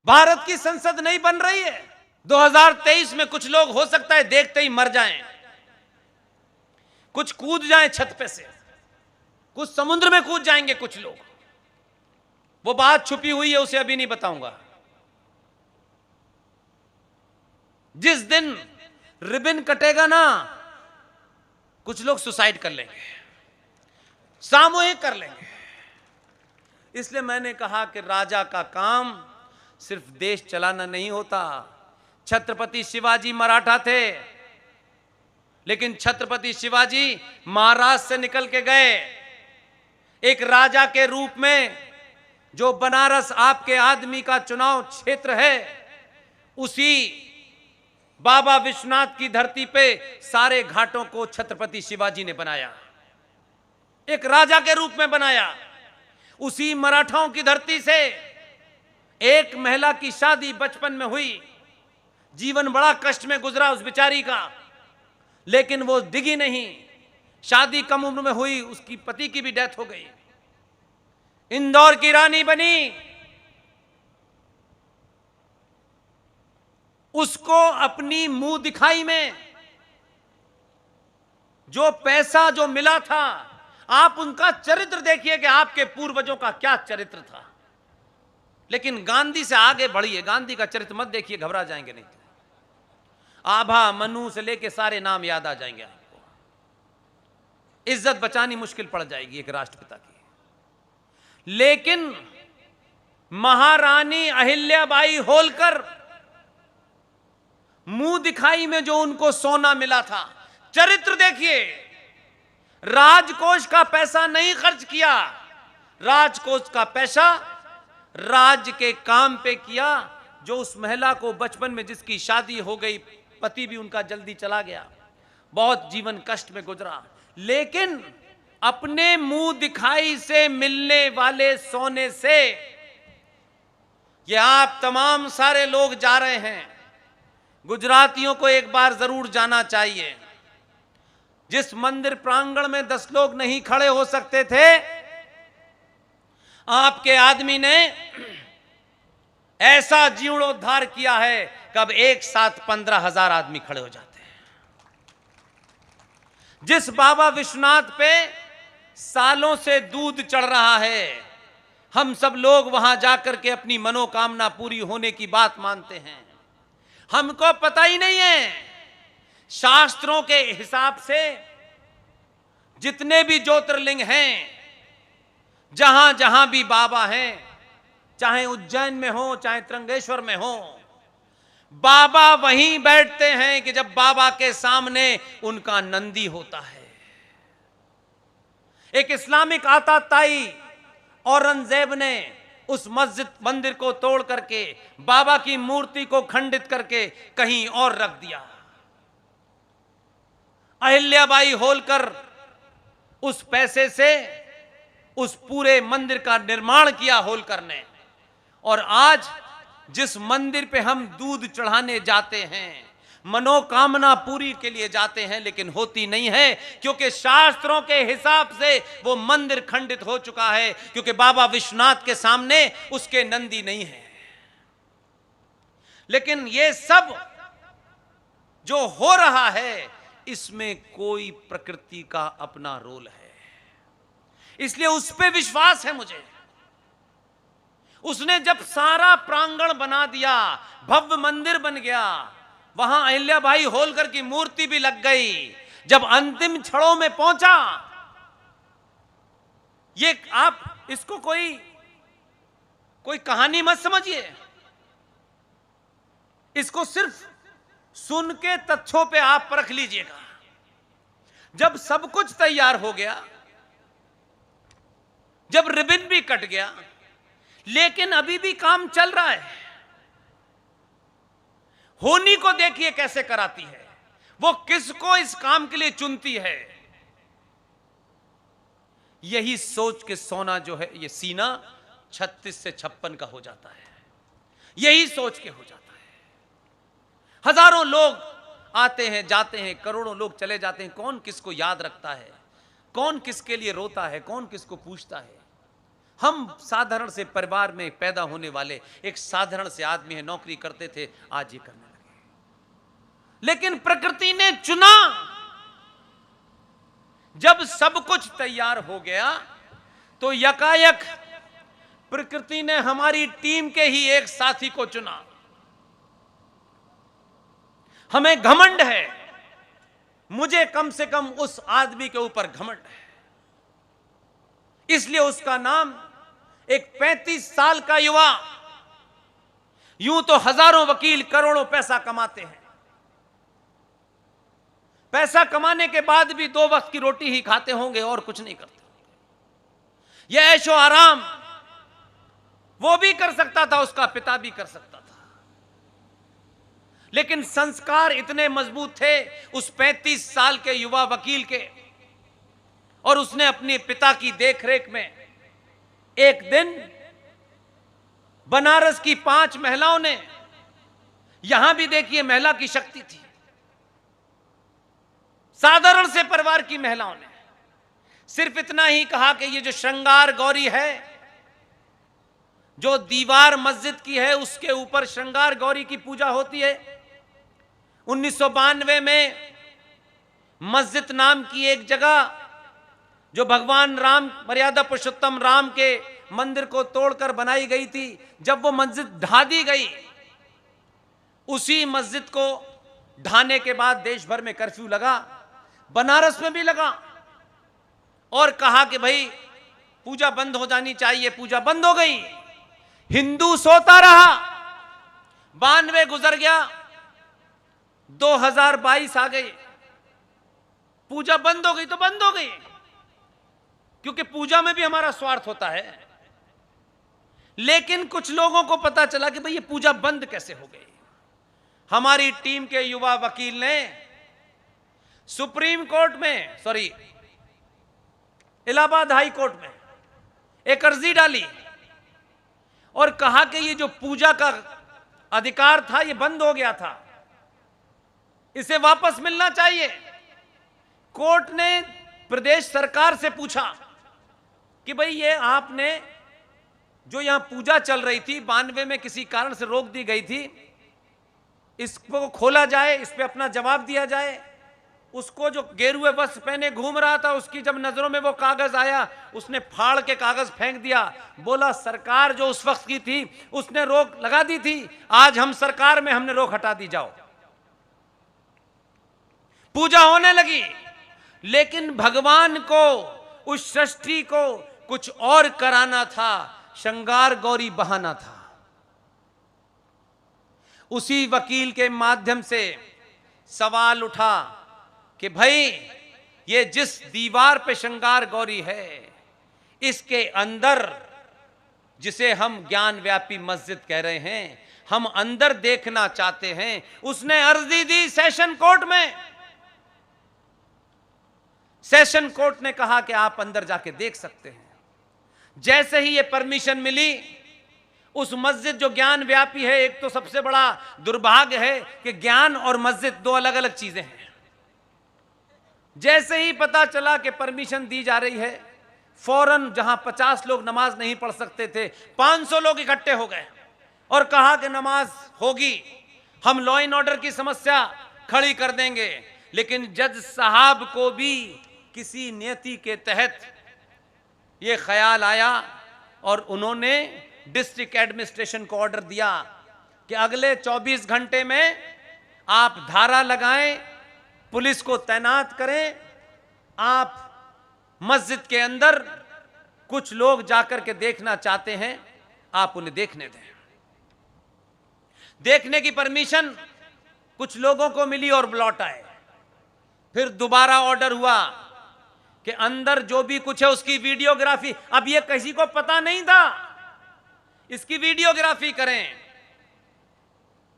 भारत की संसद नहीं बन रही है। 2023 में कुछ लोग हो सकता है देखते ही मर जाएं, कुछ कूद जाएं छत पे से, कुछ समुद्र में कूद जाएंगे कुछ लोग। वो बात छुपी हुई है, उसे अभी नहीं बताऊंगा। जिस दिन रिबन कटेगा ना, कुछ लोग सुसाइड कर लेंगे, सामूहिक कर लेंगे। इसलिए मैंने कहा कि राजा का काम सिर्फ देश चलाना नहीं होता। छत्रपति शिवाजी मराठा थे, लेकिन छत्रपति शिवाजी महाराष्ट्र से निकल के गए। एक राजा के रूप में जो बनारस आपके आदमी का चुनाव क्षेत्र है, उसी बाबा विश्वनाथ की धरती पे सारे घाटों को छत्रपति शिवाजी ने बनाया, एक राजा के रूप में बनाया। उसी मराठाओं की धरती से एक महिला की शादी बचपन में हुई, जीवन बड़ा कष्ट में गुजरा उस बेचारी का, लेकिन वो डिगी नहीं। शादी कम उम्र में हुई, उसकी पति की भी डेथ हो गई। इंदौर की रानी बनी। उसको अपनी मुंह दिखाई में जो पैसा जो मिला था, आप उनका चरित्र देखिए कि आपके पूर्वजों का क्या चरित्र था। लेकिन गांधी से आगे बढ़िए, गांधी का चरित्र मत देखिए, घबरा जाएंगे नहीं तो। आभा मनु से लेके सारे नाम याद आ जाएंगे आपको। इज्जत बचानी मुश्किल पड़ जाएगी एक राष्ट्रपिता की। लेकिन महारानी अहिल्याबाई होलकर, मुंह दिखाई में जो उनको सोना मिला था, चरित्र देखिए। राजकोष का पैसा नहीं खर्च किया, राजकोष का पैसा राज्य के काम पे किया। जो उस महिला को बचपन में जिसकी शादी हो गई, पति भी उनका जल्दी चला गया, बहुत जीवन कष्ट में गुजरा, लेकिन अपने मुंह दिखाई से मिलने वाले सोने से ये आप तमाम सारे लोग जा रहे हैं। गुजरातियों को एक बार जरूर जाना चाहिए। जिस मंदिर प्रांगण में 10 लोग नहीं खड़े हो सकते थे, आपके आदमी ने ऐसा जीर्णोद्धार किया है, कब एक साथ 15,000 आदमी खड़े हो जाते हैं। जिस बाबा विश्वनाथ पे सालों से दूध चढ़ रहा है, हम सब लोग वहां जाकर के अपनी मनोकामना पूरी होने की बात मानते हैं। हमको पता ही नहीं है, शास्त्रों के हिसाब से जितने भी ज्योतिर्लिंग हैं, जहां जहां भी बाबा हैं, चाहे उज्जैन में हो चाहे त्र्यंबकेश्वर में हो, बाबा वहीं बैठते हैं कि जब बाबा के सामने उनका नंदी होता है। एक इस्लामिक आताताई औरंगजेब ने उस मस्जिद मंदिर को तोड़ करके बाबा की मूर्ति को खंडित करके कहीं और रख दिया। अहिल्याबाई होलकर उस पैसे से उस पूरे मंदिर का निर्माण किया होलकर ने। और आज जिस मंदिर पे हम दूध चढ़ाने जाते हैं, मनोकामना पूरी के लिए जाते हैं, लेकिन होती नहीं है, क्योंकि शास्त्रों के हिसाब से वो मंदिर खंडित हो चुका है, क्योंकि बाबा विश्वनाथ के सामने उसके नंदी नहीं है। लेकिन ये सब जो हो रहा है, इसमें कोई प्रकृति का अपना रोल है, इसलिए उस पे विश्वास है मुझे। उसने जब सारा प्रांगण बना दिया, भव्य मंदिर बन गया, वहां अहिल्याबाई होलकर की मूर्ति भी लग गई। जब अंतिम क्षणों में पहुंचा, ये आप इसको कोई कहानी मत समझिए, इसको सिर्फ सुन के तथ्यों पे आप परख लीजिएगा। जब सब कुछ तैयार हो गया, जब रिबन भी कट गया, लेकिन अभी भी काम चल रहा है। होनी को देखिए कैसे कराती है, वो किसको इस काम के लिए चुनती है। यही सोच के सोना जो है, ये सीना 36 से 56 का हो जाता है, यही सोच के हो जाता है। हजारों लोग आते हैं जाते हैं, करोड़ों लोग चले जाते हैं, कौन किसको याद रखता है, कौन किसके लिए रोता है, कौन किसको पूछता है। हम साधारण से परिवार में पैदा होने वाले एक साधारण से आदमी है, नौकरी करते थे, आज ये करने लगे। लेकिन प्रकृति ने चुना। जब सब कुछ तैयार हो गया तो यकायक प्रकृति ने हमारी टीम के ही एक साथी को चुना। हमें घमंड है, मुझे कम से कम उस आदमी के ऊपर घमंड है, इसलिए उसका नाम एक 35 साल का युवा। यूं तो हजारों वकील करोड़ों पैसा कमाते हैं, पैसा कमाने के बाद भी 2 वक्त की रोटी ही खाते होंगे और कुछ नहीं करते। यह ऐशो आराम वो भी कर सकता था, उसका पिता भी कर सकता था, लेकिन संस्कार इतने मजबूत थे उस 35 साल के युवा वकील के, और उसने अपने पिता की देखरेख में एक दिन बनारस की 5 महिलाओं ने, यहां भी देखिए महिला की शक्ति थी, साधारण से परिवार की महिलाओं ने सिर्फ इतना ही कहा कि ये जो श्रृंगार गौरी है, जो दीवार मस्जिद की है उसके ऊपर श्रृंगार गौरी की पूजा होती है। 1992 में मस्जिद नाम की एक जगह जो भगवान राम, मर्यादा पुरुषोत्तम राम के मंदिर को तोड़कर बनाई गई थी, जब वो मस्जिद ढा दी गई, उसी मस्जिद को ढाने के बाद देश भर में कर्फ्यू लगा, बनारस में भी लगा, और कहा कि भाई पूजा बंद हो जानी चाहिए। पूजा बंद हो गई, हिंदू सोता रहा। 92 गुजर गया, 2022 आ गई, पूजा बंद हो गई तो बंद हो गई, क्योंकि पूजा में भी हमारा स्वार्थ होता है। लेकिन कुछ लोगों को पता चला कि भाई ये पूजा बंद कैसे हो गई। हमारी टीम के युवा वकील ने सुप्रीम कोर्ट में, सॉरी इलाहाबाद हाई कोर्ट में एक अर्जी डाली और कहा कि ये जो पूजा का अधिकार था ये बंद हो गया था, इसे वापस मिलना चाहिए। कोर्ट ने प्रदेश सरकार से पूछा कि भाई ये आपने जो यहां पूजा चल रही थी 92 में किसी कारण से रोक दी गई थी, इसको खोला जाए, इस पे अपना जवाब दिया जाए। उसको जो गेरुए वस्त्र पहने घूम रहा था, उसकी जब नजरों में वो कागज आया, उसने फाड़ के कागज फेंक दिया। बोला सरकार जो उस वक्त की थी उसने रोक लगा दी थी, आज हम सरकार में, हमने रोक हटा दी, जाओ। पूजा होने लगी, लेकिन भगवान को, उस सृष्टि को कुछ और कराना था, श्रृंगार गौरी बहाना था। उसी वकील के माध्यम से सवाल उठा कि भाई ये जिस दीवार पे श्रृंगार गौरी है, इसके अंदर जिसे हम ज्ञान व्यापी मस्जिद कह रहे हैं, हम अंदर देखना चाहते हैं। उसने अर्जी दी सेशन कोर्ट में, सेशन कोर्ट ने कहा कि आप अंदर जाके देख सकते हैं। जैसे ही ये परमिशन मिली, उस मस्जिद जो ज्ञान व्यापी है, एक तो सबसे बड़ा दुर्भाग्य है कि ज्ञान और मस्जिद 2 अलग अलग चीजें हैं। जैसे ही पता चला कि परमिशन दी जा रही है, फौरन जहां 50 लोग नमाज नहीं पढ़ सकते थे, 500 लोग इकट्ठे हो गए और कहा कि नमाज होगी, हम लॉ एंड ऑर्डर की समस्या खड़ी कर देंगे। लेकिन जज साहब को भी किसी नियति के तहत यह ख्याल आया और उन्होंने डिस्ट्रिक्ट एडमिनिस्ट्रेशन को ऑर्डर दिया कि अगले 24 घंटे में आप धारा लगाएं, पुलिस को तैनात करें, आप मस्जिद के अंदर कुछ लोग जाकर के देखना चाहते हैं, आप उन्हें देखने दें। देखने की परमिशन कुछ लोगों को मिली और लौट आए। फिर दोबारा ऑर्डर हुआ कि अंदर जो भी कुछ है उसकी वीडियोग्राफी। अब यह किसी को पता नहीं था, इसकी वीडियोग्राफी करें।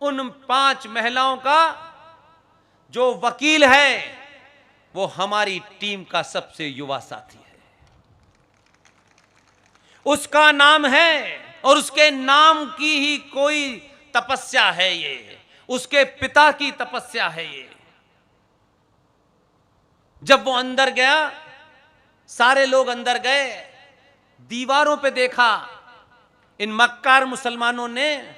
उन 5 महिलाओं का जो वकील है वो हमारी टीम का सबसे युवा साथी है, उसका नाम है, और उसके नाम की ही कोई तपस्या है, ये उसके पिता की तपस्या है। ये जब वो अंदर गया, सारे लोग अंदर गए, दीवारों पे देखा, इन मक्कार मुसलमानों ने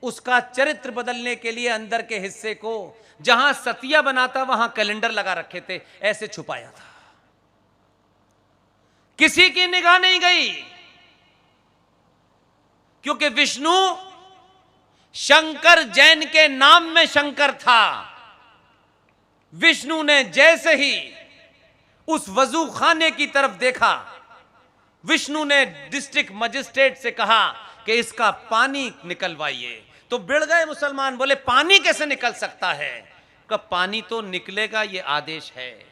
उसका चरित्र बदलने के लिए अंदर के हिस्से को, जहां सतिया बनाता वहां कैलेंडर लगा रखे थे, ऐसे छुपाया था। किसी की निगाह नहीं गई, क्योंकि विष्णु शंकर जैन के नाम में शंकर था। विष्णु ने जैसे ही उस वजू खाने की तरफ देखा, विष्णु ने डिस्ट्रिक्ट मजिस्ट्रेट से कहा कि इसका पानी निकलवाइए। तो बिड़ गए मुसलमान, बोले पानी कैसे निकल सकता है? कब पानी तो निकलेगा, ये आदेश है।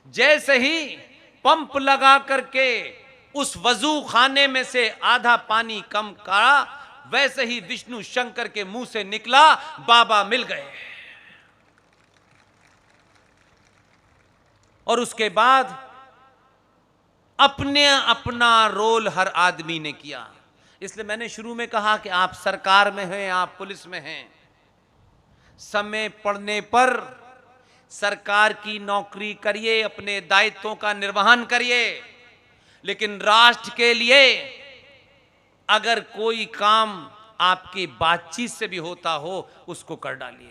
जैसे ही पंप लगा करके उस वजू खाने में से आधा पानी कम करा, वैसे ही विष्णु शंकर के मुंह से निकला, बाबा मिल गए। और उसके बाद अपने अपना रोल हर आदमी ने किया। इसलिए मैंने शुरू में कहा कि आप सरकार में हैं, आप पुलिस में हैं, समय पड़ने पर सरकार की नौकरी करिए, अपने दायित्वों का निर्वहन करिए, लेकिन राष्ट्र के लिए अगर कोई काम आपकी बातचीत से भी होता हो, उसको कर डालिए।